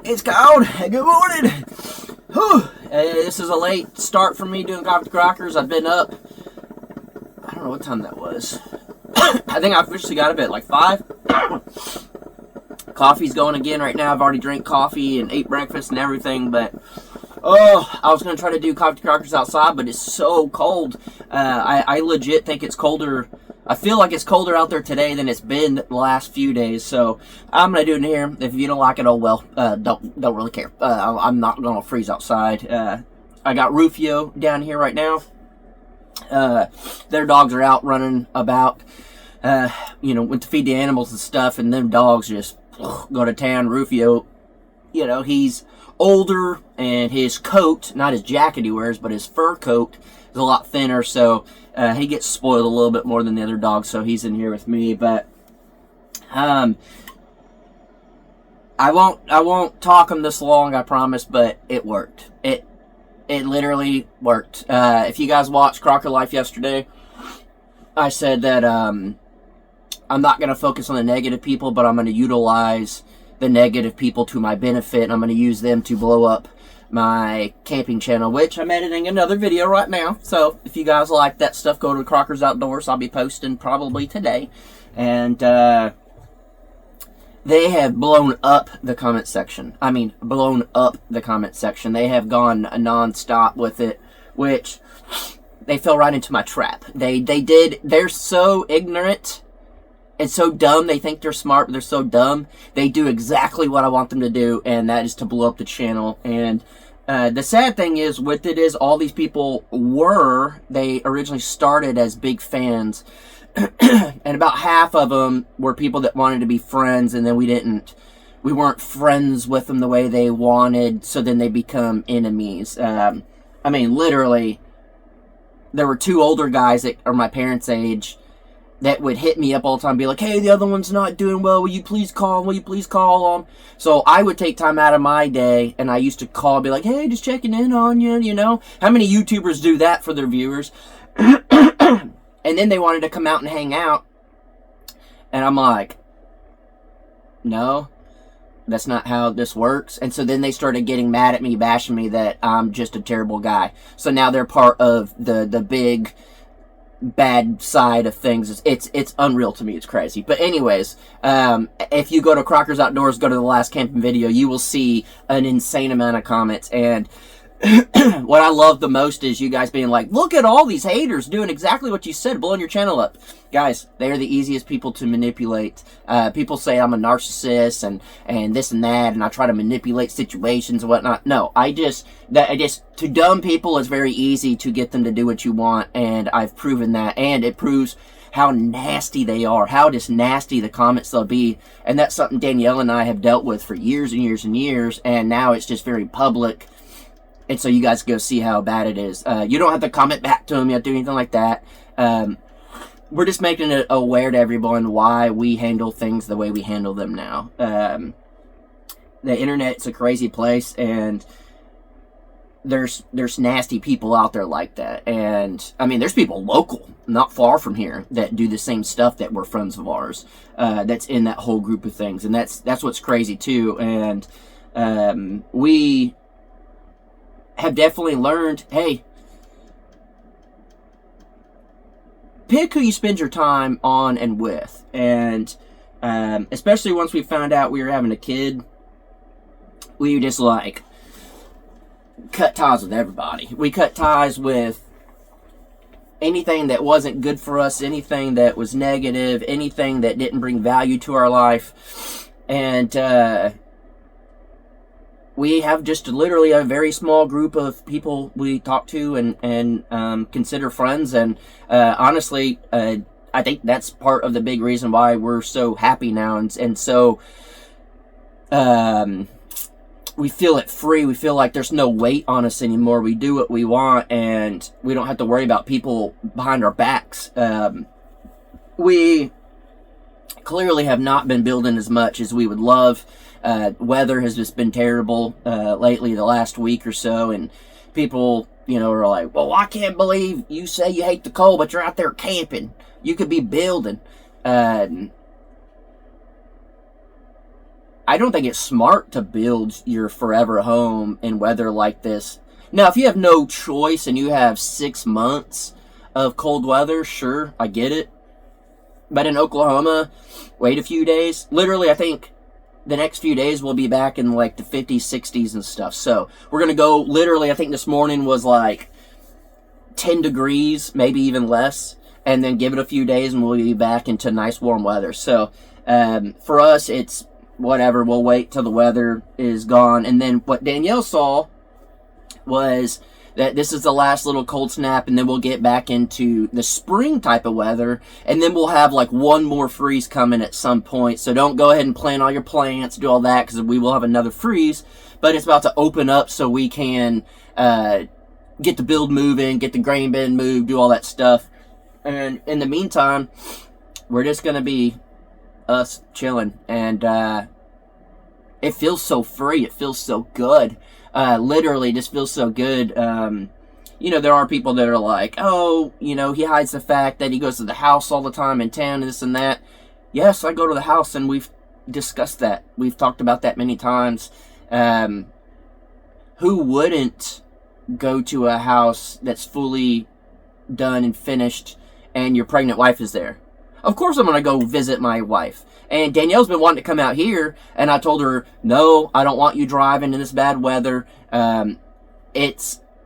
It's cold. Good morning. Whew. This is a late start for me doing Coffee Crockers. I've been up, I don't know what time that was. I think I officially got up at like 5. Coffee's going again right now. I've already drank coffee and ate breakfast and everything, but I was going to try to do Coffee Crockers outside, but it's so cold. I legit think it's colder. I feel like it's colder out there today than it's been the last few days, so I'm going to do it in here. If you don't like it, oh well, don't really care. I'm not going to freeze outside. I got Rufio down here right now. Their dogs are out running about, went to feed the animals and stuff, and them dogs just go to town. Rufio, he's older, and his coat, not his jacket he wears, but his fur coat is a lot thinner, so he gets spoiled a little bit more than the other dogs, so he's in here with me. But I won't talk him this long, I promise, but it worked. It literally worked. If you guys watched Crocker Life yesterday, I said that I'm not going to focus on the negative people, but I'm going to utilize the negative people to my benefit, and I'm going to use them to blow up my camping channel, which I'm editing another video right now. So if you guys like that stuff, go to Crockers Outdoors. I'll be posting probably today. And they have blown up the comment section. I mean, blown up the comment section. They have gone non-stop with it, which they fell right into my trap. They're so ignorant and so dumb. They think they're smart, but they're so dumb. They do exactly what I want them to do, and that is to blow up the channel. And the sad thing is with it is all these people they originally started as big fans, and about half of them were people that wanted to be friends, and then we weren't friends with them the way they wanted, so then they become enemies. I mean, literally, there were 2 older guys that are my parents' age that would hit me up all the time and be like, hey, the other one's not doing well. Will you please call him? Will you please call him? So I would take time out of my day, and I used to call and be like, hey, just checking in on you, How many YouTubers do that for their viewers? And then they wanted to come out and hang out. And I'm like, no, that's not how this works. And so then they started getting mad at me, bashing me that I'm just a terrible guy. So now they're part of the big bad side of things. It's unreal to me. It's crazy. But anyways, if you go to Crockers Outdoors, go to the last camping video, you will see an insane amount of comments. And what I love the most is you guys being like, look at all these haters doing exactly what you said, blowing your channel up. Guys, they're the easiest people to manipulate. People say I'm a narcissist and this and that, and I try to manipulate situations and whatnot. No, to dumb people, it's very easy to get them to do what you want, and I've proven that, and it proves how nasty they are, how just nasty the comments they'll be, and that's something Danielle and I have dealt with for years and years and years, and now it's just very public. And so you guys go see how bad it is. You don't have to comment back to them. You don't do anything like that. We're just making it aware to everyone why we handle things the way we handle them now. The internet's a crazy place, and there's nasty people out there like that. And, I mean, there's people local, not far from here, that do the same stuff that were friends of ours. That's in that whole group of things. And that's what's crazy, too. And we have definitely learned, hey, pick who you spend your time on and with. And especially once we found out we were having a kid, we just like cut ties with everybody. We cut ties with anything that wasn't good for us, anything that was negative, anything that didn't bring value to our life. And we have just literally a very small group of people we talk to and consider friends. And honestly, I think that's part of the big reason why we're so happy now. And so we feel it free. We feel like there's no weight on us anymore. We do what we want, and we don't have to worry about people behind our backs. We clearly have not been building as much as we would love. Weather has just been terrible lately, the last week or so, and people, are like, well, I can't believe you say you hate the cold, but you're out there camping. You could be building. I I don't think it's smart to build your forever home in weather like this. Now, if you have no choice and you have 6 months of cold weather, sure, I get it. But in Oklahoma, wait a few days. Literally, I think the next few days we'll be back in like the 50s, 60s and stuff. So we're going to go, literally, I think this morning was like 10 degrees, maybe even less. And then give it a few days and we'll be back into nice warm weather. So for us, it's whatever. We'll wait till the weather is gone. And then what Danielle saw was that this is the last little cold snap, and then we'll get back into the spring type of weather, and then we'll have like one more freeze coming at some point. So don't go ahead and plant all your plants, do all that, because we will have another freeze. But it's about to open up so we can get the build moving, get the grain bin moved, do all that stuff. And in the meantime, we're just going to be us chilling. And it feels so free. It feels so good. Literally just feels so good. You know, there are people that are like, oh, you know, he hides the fact that he goes to the house all the time in town, and this and that. Yes, I go to the house, and we've discussed that. We've talked about that many times. Who wouldn't go to a house that's fully done and finished, and your pregnant wife is there? Of course I'm going to go visit my wife. And Danielle's been wanting to come out here, and I told her, no, I don't want you driving in this bad weather.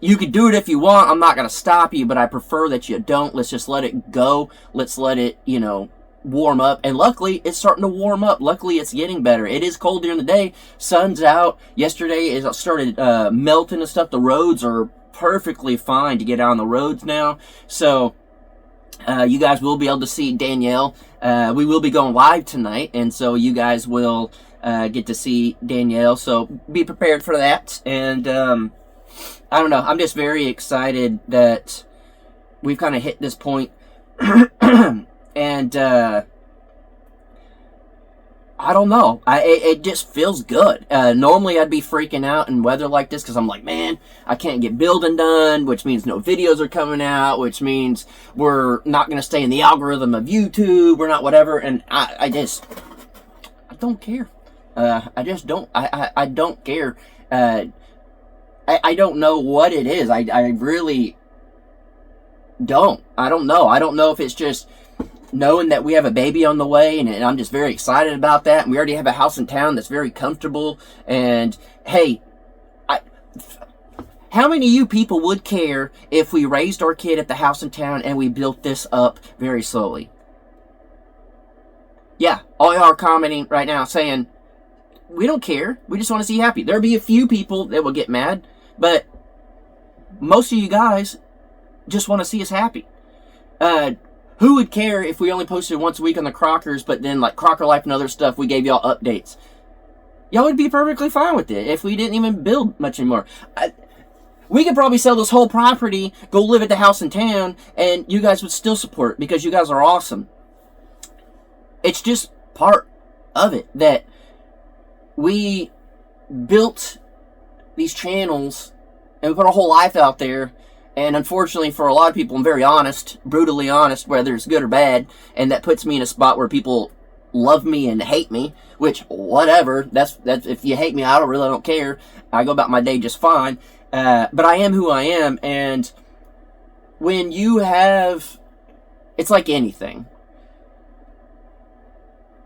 You could do it if you want. I'm not going to stop you, but I prefer that you don't. Let's just let it go. Let's let it, you know, warm up. And luckily, it's starting to warm up. Luckily, it's getting better. It is cold during the day. Sun's out. Yesterday, it started melting and stuff. The roads are perfectly fine to get out on the roads now. So you guys will be able to see Danielle. We will be going live tonight, and so you guys will get to see Danielle. So be prepared for that. And I don't know. I'm just very excited that we've kind of hit this point. And I don't know. It just feels good. Normally I'd be freaking out in weather like this because I'm like, man, I can't get building done, which means no videos are coming out, which means we're not going to stay in the algorithm of YouTube. We're not whatever. And I don't care. I just don't. I don't care. I don't know what it is. I really don't. I don't know. I don't know if it's just knowing that we have a baby on the way, and I'm just very excited about that. And we already have a house in town that's very comfortable. And hey, how many of you people would care if we raised our kid at the house in town and we built this up very slowly? Yeah, all y'all are commenting right now saying, we don't care. We just want to see you happy. There'll be a few people that will get mad, but most of you guys just want to see us happy. Who would care if we only posted once a week on the Crockers, but then like Crocker Life and other stuff, we gave y'all updates? Y'all would be perfectly fine with it if we didn't even build much anymore. We could probably sell this whole property, go live at the house in town, and you guys would still support it because you guys are awesome. It's just part of it that we built these channels and we put our whole life out there. And unfortunately for a lot of people, I'm very honest, brutally honest, whether it's good or bad. And that puts me in a spot where people love me and hate me, which, whatever. That's if you hate me, I don't care. I go about my day just fine. But I am who I am. And when you have, it's like anything.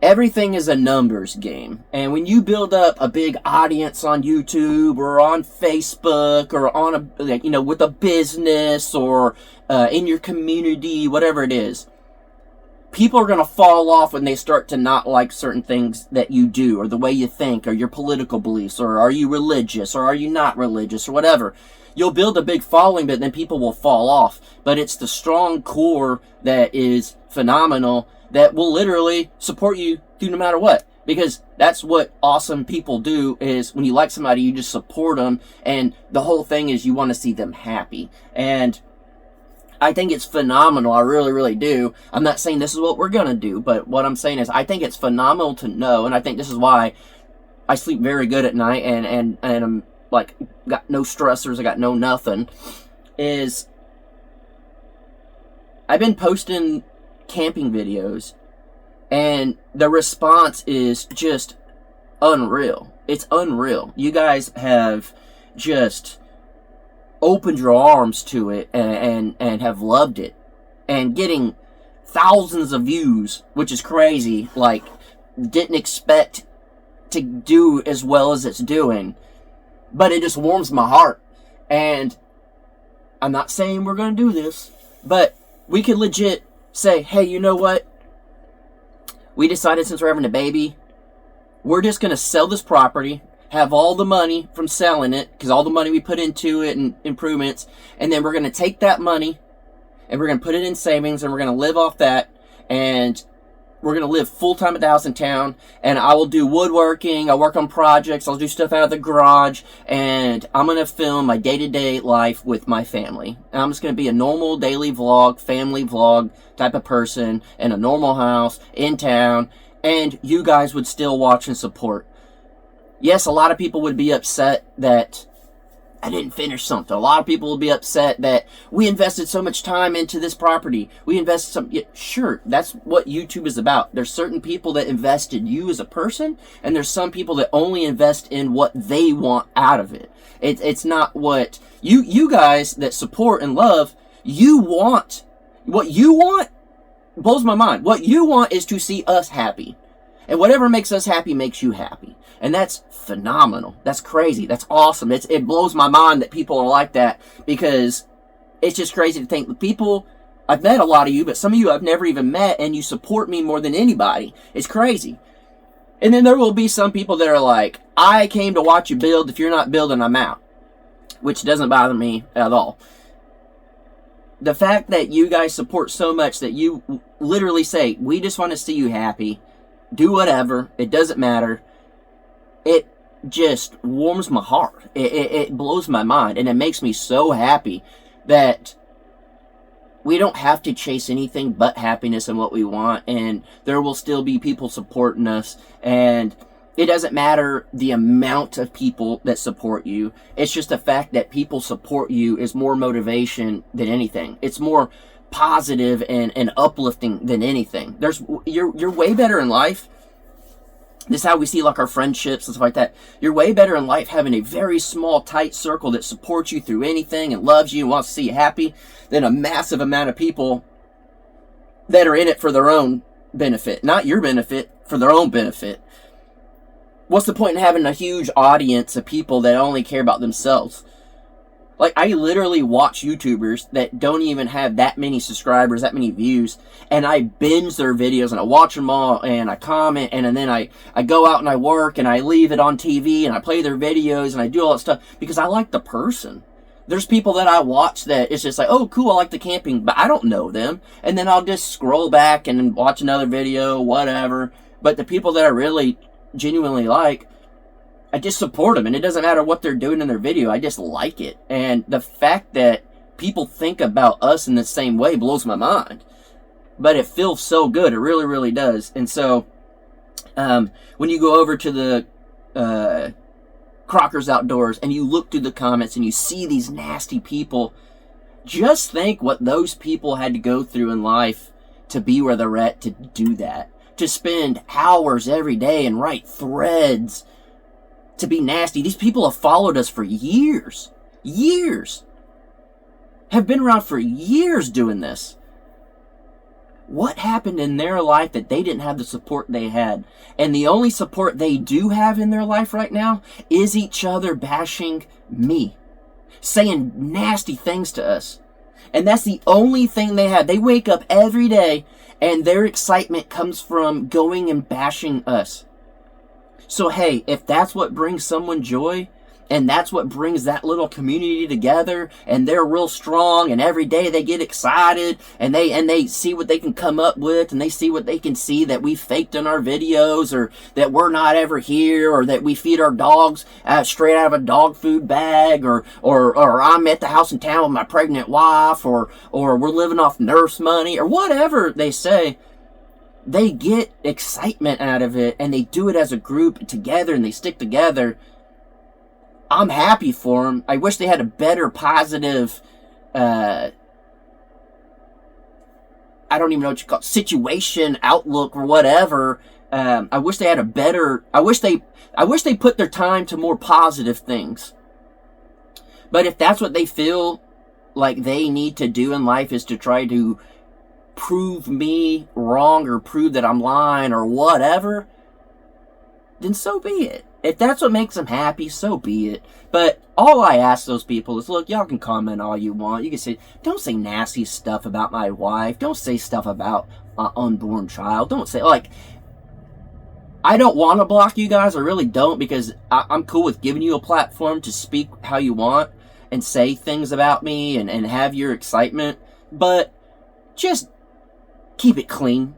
Everything is a numbers game. And when you build up a big audience on YouTube or on Facebook or on with a business or in your community, whatever it is, people are going to fall off when they start to not like certain things that you do or the way you think or your political beliefs, or are you religious or are you not religious or whatever. You'll build a big following, but then people will fall off. But it's the strong core that is phenomenal that will literally support you through no matter what. Because that's what awesome people do, is when you like somebody, you just support them. And the whole thing is you want to see them happy. And I think it's phenomenal. I really, really do. I'm not saying this is what we're going to do, but what I'm saying is I think it's phenomenal to know. And I think this is why I sleep very good at night and I'm like, got no stressors. I got no nothing. Is I've been posting camping videos, and the response is just unreal. It's unreal. You guys have just opened your arms to it and have loved it. And getting thousands of views, which is crazy. Like, didn't expect to do as well as it's doing. But it just warms my heart. And I'm not saying we're going to do this, but we could legit say, hey, you know what? We decided since we're having a baby, we're just going to sell this property, have all the money from selling it, because all the money we put into it and improvements, and then we're going to take that money and we're going to put it in savings and we're going to live off that, and we're going to live full-time at the house in town, and I will do woodworking, I'll work on projects, I'll do stuff out of the garage, and I'm going to film my day-to-day life with my family. And I'm just going to be a normal daily vlog, family vlog type of person in a normal house in town, and you guys would still watch and support. Yes, a lot of people would be upset that I didn't finish something. A lot of people will be upset that we invested so much time into this property. We invested some... Yeah, sure, that's what YouTube is about. There's certain people that invest in you as a person, and there's some people that only invest in what they want out of it. It's not what... You guys that support and love, you want... What you want blows my mind. What you want is to see us happy. And whatever makes us happy makes you happy. And that's phenomenal. That's crazy. That's awesome. It blows my mind that people are like that, because it's just crazy to think. The people, I've met a lot of you, but some of you I've never even met, and you support me more than anybody. It's crazy. And then there will be some people that are like, I came to watch you build. If you're not building, I'm out. Which doesn't bother me at all. The fact that you guys support so much that you literally say, we just want to see you happy. Do whatever. It doesn't matter. It just warms my heart. It blows my mind. And it makes me so happy that we don't have to chase anything but happiness and what we want. And there will still be people supporting us. And it doesn't matter the amount of people that support you. It's just the fact that people support you is more motivation than anything. It's more positive and uplifting than anything. You're way better in life. This is how we see like our friendships and stuff like that. You're way better in life having a very small, tight circle that supports you through anything and loves you and wants to see you happy than a massive amount of people that are in it for their own benefit. Not your benefit, for their own benefit. What's the point in having a huge audience of people that only care about themselves? Like, I literally watch YouTubers that don't even have that many subscribers, that many views, and I binge their videos, and I watch them all, and I comment, and then I go out and I work, and I leave it on TV, and I play their videos, and I do all that stuff, because I like the person. There's people that I watch that it's just like, oh, cool, I like the camping, but I don't know them, and then I'll just scroll back and watch another video, whatever. But the people that I really genuinely like, I just support them, and it doesn't matter what they're doing in their video. I just like it. And the fact that people think about us in the same way blows my mind. But it feels so good. It really, really does. And so, when you go over to the Crockers Outdoors and you look through the comments and you see these nasty people, just think what those people had to go through in life to be where they're at, to do that. To spend hours every day and write threads to be nasty. These people have followed us for years. Years. Have been around for years doing this. What happened in their life that they didn't have the support they had? And the only support they do have in their life right now is each other bashing me. Saying nasty things to us. And that's the only thing they have. They wake up every day and their excitement comes from going and bashing us. So hey, if that's what brings someone joy, and that's what brings that little community together, and they're real strong, and every day they get excited, and they see what they can come up with, and they see what they can see that we faked in our videos, or that we're not ever here, or that we feed our dogs straight out of a dog food bag, or I'm at the house in town with my pregnant wife, or we're living off nurse money, or whatever they say. They get excitement out of it, and they do it as a group together, and they stick together. I'm happy for them. I wish they had a better positive, I don't even know what you call it, situation, outlook, or whatever, I wish they had a better. I wish they put their time to more positive things. But if that's what they feel like they need to do in life, is to try to prove me wrong or prove that I'm lying or whatever, then so be it. If that's what makes them happy, so be it. But all I ask those people is, look, y'all can comment all you want. You can say, don't say nasty stuff about my wife. Don't say stuff about my unborn child. Don't say, like, I don't want to block you guys. I really don't, because I'm cool with giving you a platform to speak how you want and say things about me and have your excitement. But just keep it clean.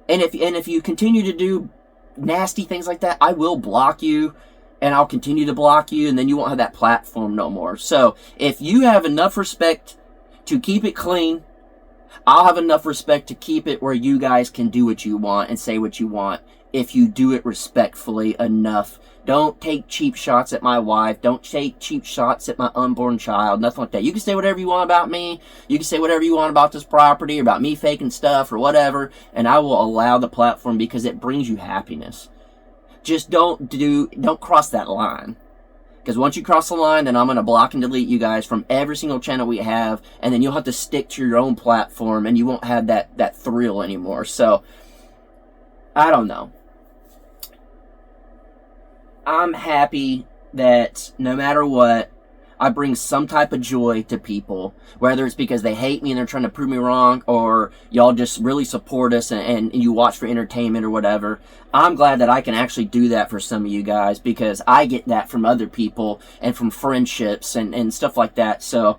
And if you continue to do nasty things like that, I will block you, and I'll continue to block you, and then you won't have that platform no more. So if you have enough respect to keep it clean, I'll have enough respect to keep it where you guys can do what you want and say what you want, if you do it respectfully enough. Don't take cheap shots at my wife. Don't take cheap shots at my unborn child. Nothing like that. You can say whatever you want about me. You can say whatever you want about this property, or about me faking stuff, or whatever, and I will allow the platform because it brings you happiness. Just don't cross that line. Because once you cross the line, then I'm going to block and delete you guys from every single channel we have, and then you'll have to stick to your own platform, and you won't have that thrill anymore. So, I don't know. I'm happy that no matter what, I bring some type of joy to people, whether it's because they hate me and they're trying to prove me wrong, or y'all just really support us and you watch for entertainment or whatever. I'm glad that I can actually do that for some of you guys, because I get that from other people and from friendships and stuff like that. So,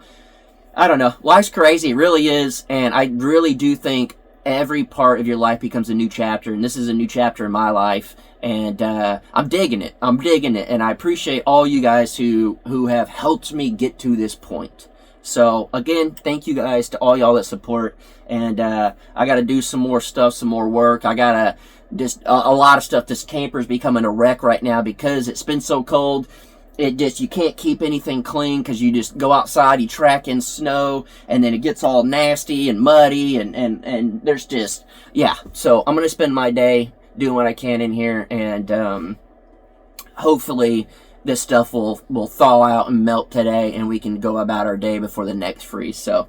I don't know. Life's crazy. It really is. And I really do think every part of your life becomes a new chapter, and this is a new chapter in my life. And I'm digging it. And I appreciate all you guys who have helped me get to this point. So, again, thank you guys to all y'all that support. And I got to do some more stuff, some more work. I got to just a lot of stuff. This camper's becoming a wreck right now because it's been so cold. You can't keep anything clean, because you just go outside, you track in snow, and then it gets all nasty and muddy, and there's just, yeah. So I'm going to spend my day doing what I can in here, and hopefully this stuff will thaw out and melt today, and we can go about our day before the next freeze. So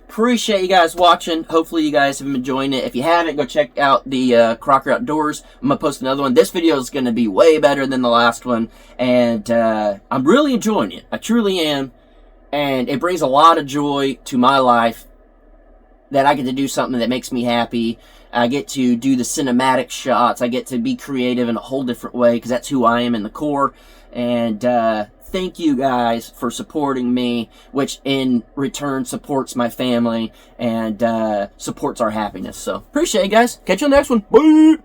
appreciate you guys watching. Hopefully you guys have been enjoying it. If you haven't, go check out the Crocker Outdoors. I'm going to post another one. This video is going to be way better than the last one, and I'm really enjoying it. I truly am, and it brings a lot of joy to my life that I get to do something that makes me happy. I get to do the cinematic shots. I get to be creative in a whole different way, because that's who I am in the core. And thank you guys for supporting me, which in return supports my family and supports our happiness. So appreciate it, guys. Catch you on the next one. Bye!